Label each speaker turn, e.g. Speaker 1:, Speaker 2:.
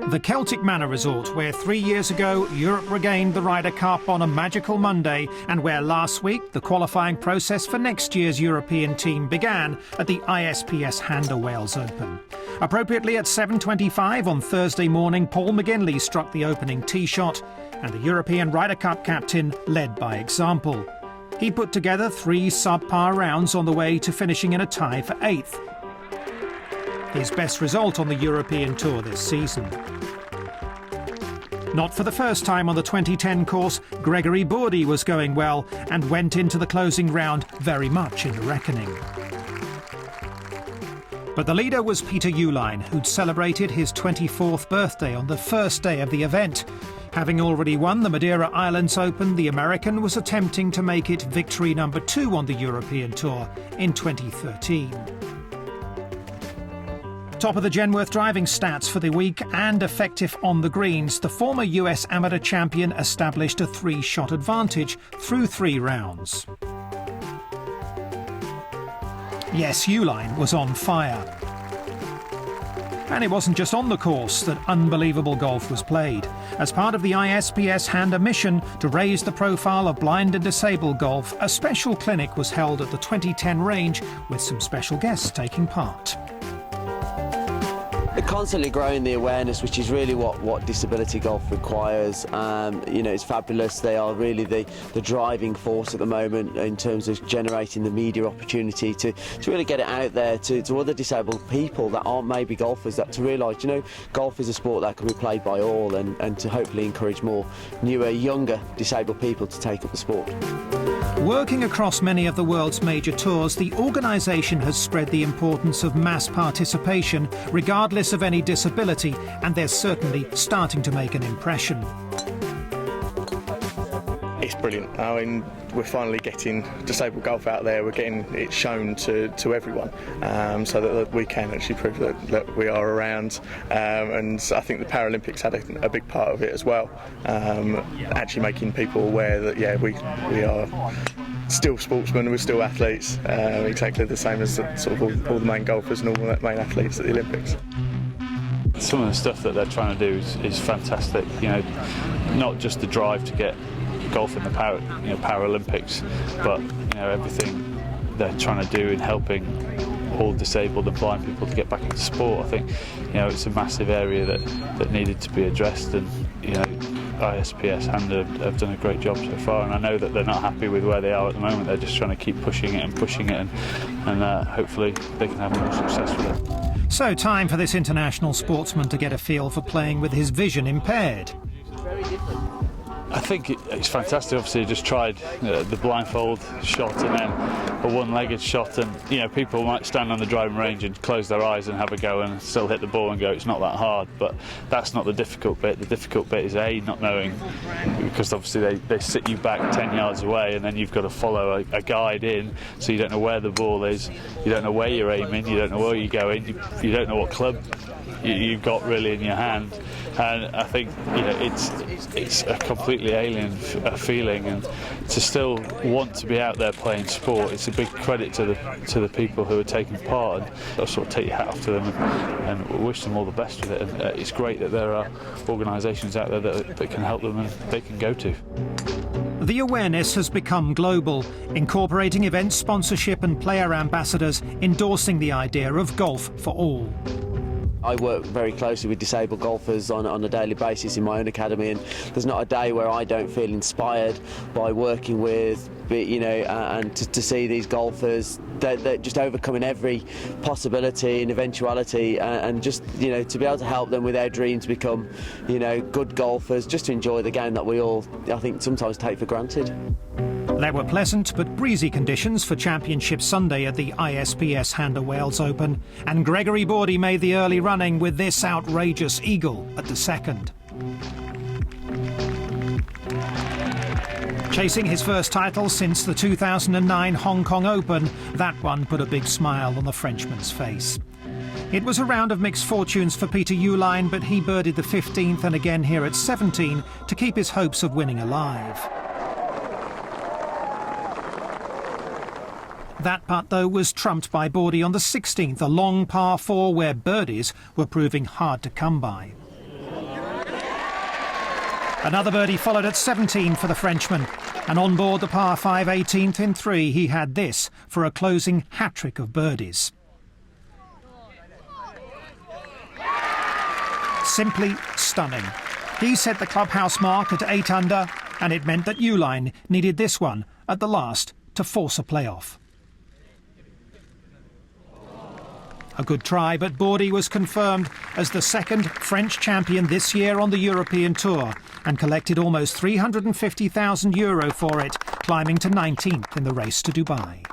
Speaker 1: The Celtic Manor Resort, where 3 years ago Europe regained the Ryder Cup on a magical Monday, and where last week the qualifying process for next year's European team began at the ISPS Handa Wales Open. Appropriately at 7:25 on Thursday morning, Paul McGinley struck the opening tee shot, and the European Ryder Cup captain led by example. He put together 3 sub-par rounds on the way to finishing in a tie for 8th. His best result on the European Tour this season. Not for the first time on the 2010 course, Gregory Bourdie was going well and went into the closing round very much in the reckoning. But the leader was Peter Uihlein, who'd celebrated his 24th birthday on the first day of the event. Having already won the Madeira Islands Open, the American was attempting to make it victory number 2 on the European Tour in 2013. Top of the Genworth driving stats for the week and effective on the greens, the former US amateur champion established a 3-shot advantage through 3 rounds. Yes, Uihlein was on fire. And it wasn't just on the course that unbelievable golf was played. As part of the ISPS Handa mission to raise the profile of blind and disabled golf, a special clinic was held at the 2010 range with some special guests taking part.
Speaker 2: They're constantly growing the awareness, which is really what disability golf requires. It's fabulous. They are really the driving force at the moment in terms of generating the media opportunity to really get it out there to other disabled people that aren't maybe golfers, that to realise, golf is a sport that can be played by all, and to hopefully encourage more newer, younger disabled people to take up the sport.
Speaker 1: Working across many of the world's major tours, the organisation has spread the importance of mass participation, regardless of any disability, and they're certainly starting to make an impression.
Speaker 3: It's brilliant. I mean, we're finally getting disabled golf out there. We're getting it shown to everyone, so that we can actually prove that we are around. And I think the Paralympics had a big part of it as well, actually making people aware that we are still sportsmen, we're still athletes, exactly the same as sort of all the main golfers and all the main athletes at the Olympics.
Speaker 4: Some of the stuff that they're trying to do is fantastic. Not just the drive to get golf in the Paralympics, but everything they're trying to do in helping all disabled and blind people to get back into sport. I think it's a massive area that needed to be addressed, and ISPS Handa have done a great job so far, and I know that they're not happy with where they are at the moment. They're just trying to keep pushing it, and hopefully they can have more success with it.
Speaker 1: So time for this international sportsman to get a feel for playing with his vision impaired.
Speaker 4: I think it's fantastic. Obviously, I just tried the blindfold shot and then a one-legged shot, and people might stand on the driving range and close their eyes and have a go and still hit the ball and go, it's not that hard. But that's not the difficult bit. The difficult bit is not knowing, because obviously they sit you back 10 yards away, and then you've got to follow a guide in, so you don't know where the ball is, you don't know where you're aiming, you don't know where you're going, you don't know what club you've got really in your hand. And I think it's a completely alien feeling, and to still want to be out there playing sport, it's a big credit to the people who are taking part, and I'll sort of take your hat off to them and wish them all the best with it. And it's great that there are organisations out there that can help them and they can go to.
Speaker 1: The awareness has become global, incorporating event sponsorship and player ambassadors endorsing the idea of golf for all.
Speaker 2: I work very closely with disabled golfers on a daily basis in my own academy, and there's not a day where I don't feel inspired by working with, and to see these golfers they're just overcoming every possibility and eventuality, and just to be able to help them with their dream to become good golfers, just to enjoy the game that we all, I think, sometimes take for granted.
Speaker 1: There were pleasant but breezy conditions for Championship Sunday at the ISPS Handa Wales Open, and Gregory Bourdie made the early running with this outrageous eagle at the second. Chasing his first title since the 2009 Hong Kong Open, that one put a big smile on the Frenchman's face. It was a round of mixed fortunes for Peter Uihlein, but he birdied the 15th and again here at 17 to keep his hopes of winning alive. That putt, though, was trumped by Bourdie on the 16th, a long par 4 where birdies were proving hard to come by. Another birdie followed at 17 for the Frenchman. And on board the par 5 18th in 3, he had this for a closing hat-trick of birdies. Simply stunning. He set the clubhouse mark at 8 under, and it meant that Uline needed this one at the last to force a playoff. A good try, but Bordy was confirmed as the second French champion this year on the European Tour and collected almost €350,000 for it, climbing to 19th in the race to Dubai.